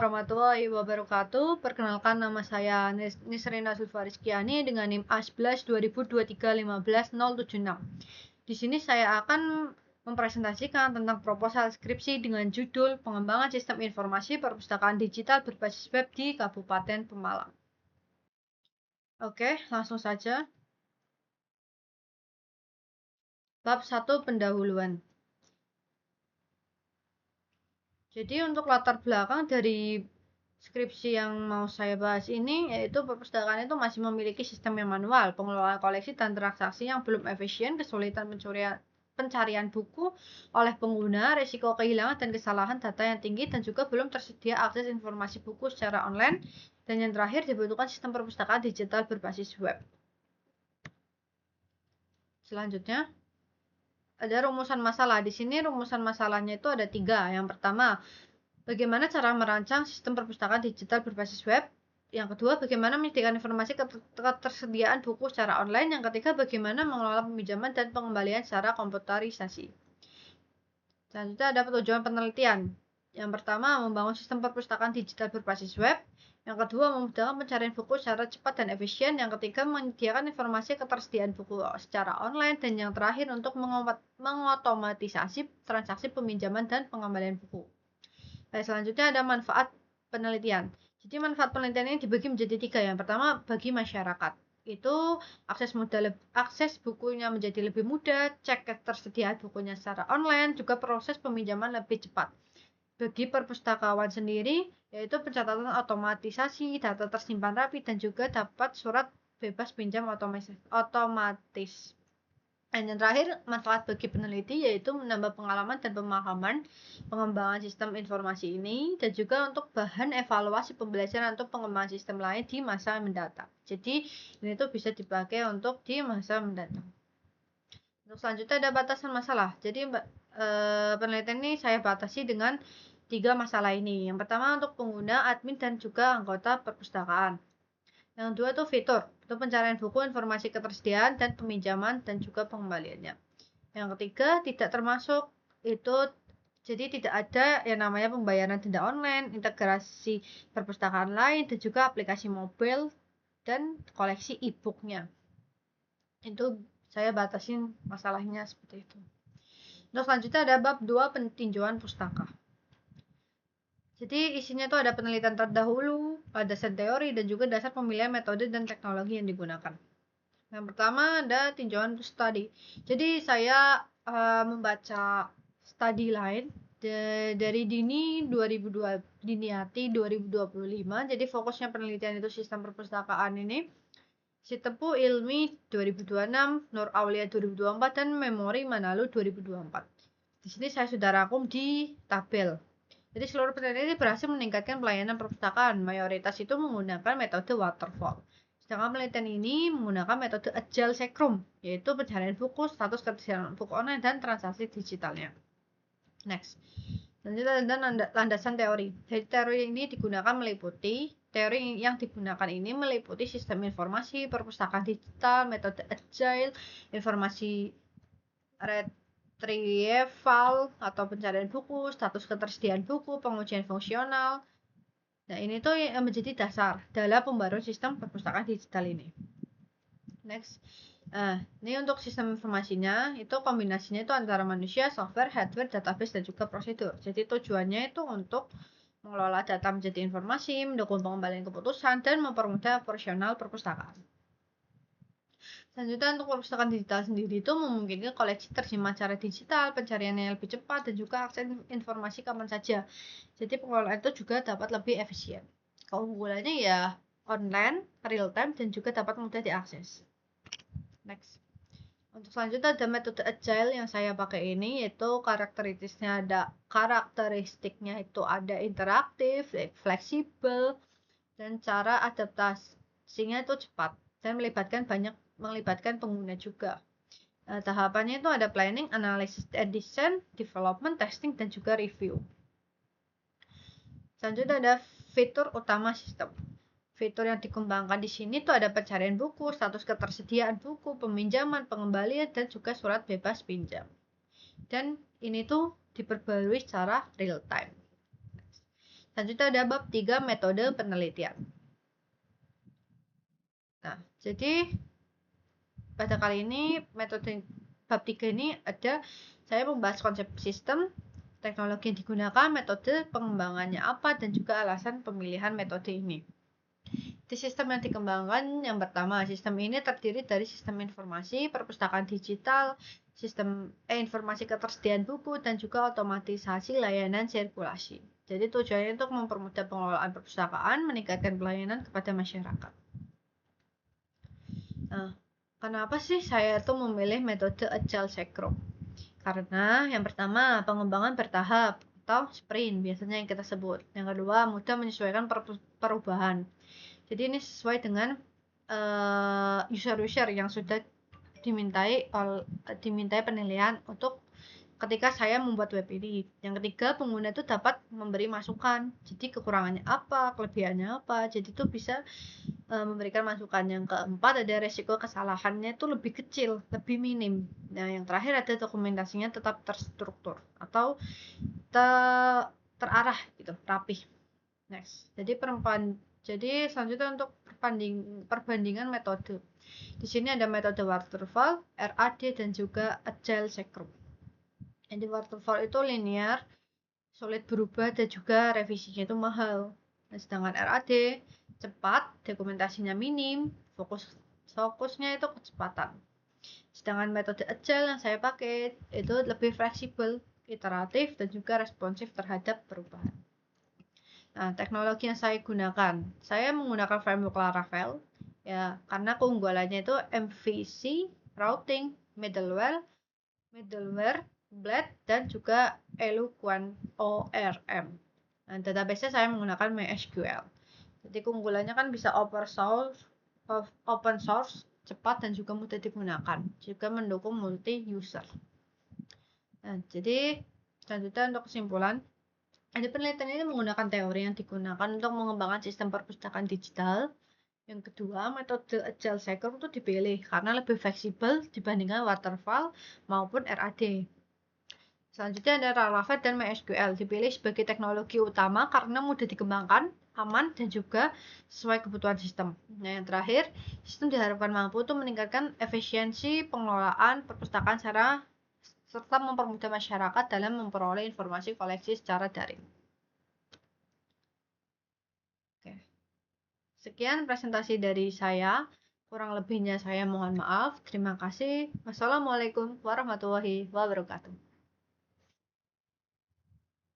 Warahmatullahi wabarakatuh. Perkenalkan, nama saya Nisrina Sulfarizkiani dengan NIM A11 2023 Di sini saya akan mempresentasikan tentang proposal skripsi dengan judul Pengembangan Sistem Informasi Perpustakaan Digital Berbasis Web di Kabupaten Pemalang. Oke, langsung saja. Bab 1, pendahuluan. Jadi untuk latar belakang dari skripsi yang mau saya bahas ini, yaitu perpustakaan itu masih memiliki sistem yang manual, pengelolaan koleksi dan transaksi yang belum efisien, kesulitan pencarian buku oleh pengguna, risiko kehilangan dan kesalahan data yang tinggi, dan juga belum tersedia akses informasi buku secara online, dan yang terakhir dibutuhkan sistem perpustakaan digital berbasis web. Selanjutnya, ada rumusan masalah. Di sini rumusan masalahnya itu ada 3. Yang pertama, bagaimana cara merancang sistem perpustakaan digital berbasis web? Yang kedua, bagaimana menyediakan informasi ketersediaan buku secara online? Yang ketiga, bagaimana mengelola peminjaman dan pengembalian secara komputerisasi. Selanjutnya ada tujuan penelitian. Yang pertama, membangun sistem perpustakaan digital berbasis web. Yang kedua, memudahkan pencarian buku secara cepat dan efisien. Yang ketiga, menyediakan informasi ketersediaan buku secara online. Dan yang terakhir, untuk mengotomatisasi transaksi peminjaman dan pengembalian buku. Baik, selanjutnya ada manfaat penelitian. Jadi manfaat penelitian ini dibagi menjadi 3. Yang pertama, bagi masyarakat. Itu akses bukunya menjadi lebih mudah, cek ketersediaan bukunya secara online, juga proses peminjaman lebih cepat. Bagi perpustakawan sendiri, yaitu pencatatan otomatisasi, data tersimpan rapi, dan juga dapat surat bebas pinjam otomatis. Dan yang terakhir, manfaat bagi peneliti yaitu menambah pengalaman dan pemahaman pengembangan sistem informasi ini, dan juga untuk bahan evaluasi pembelajaran untuk pengembangan sistem lain di masa mendatang. Jadi ini tuh bisa dipakai untuk di masa mendatang. Untuk selanjutnya ada batasan masalah. Jadi penelitian ini saya batasi dengan 3 masalah ini. Yang pertama untuk pengguna, admin, dan juga anggota perpustakaan. Yang kedua itu fitur, itu pencarian buku, informasi ketersediaan, dan peminjaman, dan juga pengembaliannya. Yang ketiga tidak termasuk, itu jadi tidak ada yang namanya pembayaran denda online, integrasi perpustakaan lain, dan juga aplikasi mobile dan koleksi e-booknya. Itu saya batasin masalahnya seperti itu. Untuk selanjutnya ada bab 2, peninjauan pustaka. Jadi isinya itu ada penelitian terdahulu, dasar teori, dan juga dasar pemilihan metode dan teknologi yang digunakan. Yang pertama ada tinjauan study. Jadi saya membaca study lain dari Diniati 2025. Jadi fokusnya penelitian itu sistem perpustakaan ini. Sitepu Ilmi 2026, Nur Aulia 2024, dan Memori Manalu 2024. Di sini saya sudah rangkum di tabel. Jadi seluruh penelitian ini berhasil meningkatkan pelayanan perpustakaan. Mayoritas itu menggunakan metode waterfall. Sedangkan penelitian ini menggunakan metode Agile Scrum, yaitu pencarian buku, status ketersediaan buku online, dan transaksi digitalnya. Next. Selanjutnya ada landasan teori. Jadi teori ini digunakan meliputi sistem informasi, perpustakaan digital, metode Agile, informasi retrieval atau pencarian buku, status ketersediaan buku, pengujian fungsional. Nah, ini tuh yang menjadi dasar dalam pembaruan sistem perpustakaan digital ini. Next. Ini untuk sistem informasinya, itu kombinasinya itu antara manusia, software, hardware, database, dan juga prosedur. Jadi tujuannya itu untuk mengelola data menjadi informasi, mendukung pengembalian keputusan, dan mempermudah operasional perpustakaan. Selanjutnya untuk perpustakaan digital sendiri itu memungkinkan koleksi tersimpan secara digital, pencarian yang lebih cepat, dan juga akses informasi kapan saja. Jadi pengelolaan itu juga dapat lebih efisien. Keunggulannya ya online, real time, dan juga dapat mudah diakses. Next. Untuk selanjutnya ada metode agile yang saya pakai ini, yaitu karakteristiknya itu ada interaktif, fleksibel, dan cara adaptasinya itu cepat dan melibatkan pengguna juga. Tahapannya itu ada planning, analysis and design, development, testing, dan juga review. Selanjutnya ada fitur utama sistem. Fitur yang dikembangkan di sini tuh ada pencarian buku, status ketersediaan buku, peminjaman, pengembalian, dan juga surat bebas pinjam. Dan ini tuh diperbarui secara real time. Selanjutnya ada bab 3 metode penelitian. Nah, jadi pada kali ini metode bab 3 ini saya membahas konsep sistem, teknologi yang digunakan, metode pengembangannya apa, dan juga alasan pemilihan metode ini. Di sistem yang dikembangkan, yang pertama, sistem ini terdiri dari sistem informasi, perpustakaan digital, sistem informasi ketersediaan buku, dan juga otomatisasi layanan sirkulasi. Jadi tujuannya untuk mempermudah pengelolaan perpustakaan, meningkatkan pelayanan kepada masyarakat. Nah, kenapa sih saya tuh memilih metode Agile Scrum? Karena yang pertama, pengembangan bertahap atau sprint biasanya yang kita sebut. Yang kedua, mudah menyesuaikan perubahan. Jadi ini sesuai dengan user-user yang sudah dimintai penilaian untuk ketika saya membuat web ini. Yang ketiga, pengguna itu dapat memberi masukan. Jadi kekurangannya apa, kelebihannya apa. Jadi itu bisa memberikan masukan. Yang keempat, ada resiko kesalahannya itu lebih kecil, lebih minim. Nah, yang terakhir ada dokumentasinya tetap terstruktur atau terarah gitu, rapih. Next. Jadi selanjutnya untuk perbandingan metode. Di sini ada metode waterfall, RAD, dan juga Agile Scrum. Jadi waterfall itu linear, sulit berubah, dan juga revisinya itu mahal. Nah, sedangkan RAD cepat, dokumentasinya minim, fokusnya itu kecepatan. Sedangkan metode Agile yang saya pakai itu lebih fleksibel, iteratif, dan juga responsif terhadap perubahan. Nah, teknologi yang saya gunakan, saya menggunakan framework Laravel, ya, karena keunggulannya itu MVC, routing, middleware, Blade, dan juga Eloquent ORM. Nah, database-nya saya menggunakan MySQL. Jadi keunggulannya kan bisa open source, cepat, dan juga mudah digunakan. Juga mendukung multi user. Nah, jadi selanjutnya untuk kesimpulan, penelitian ini menggunakan teori yang digunakan untuk mengembangkan sistem perpustakaan digital. Yang kedua, metode Agile Scrum itu dipilih karena lebih fleksibel dibandingkan waterfall maupun RAD. Selanjutnya ada Laravel dan MySQL. Dipilih sebagai teknologi utama karena mudah dikembangkan, aman, dan juga sesuai kebutuhan sistem. Nah, yang terakhir, sistem diharapkan mampu untuk meningkatkan efisiensi pengelolaan perpustakaan serta mempermudah masyarakat dalam memperoleh informasi koleksi secara daring. Oke. Sekian presentasi dari saya. Kurang lebihnya saya mohon maaf. Terima kasih. Wassalamualaikum warahmatullahi wabarakatuh.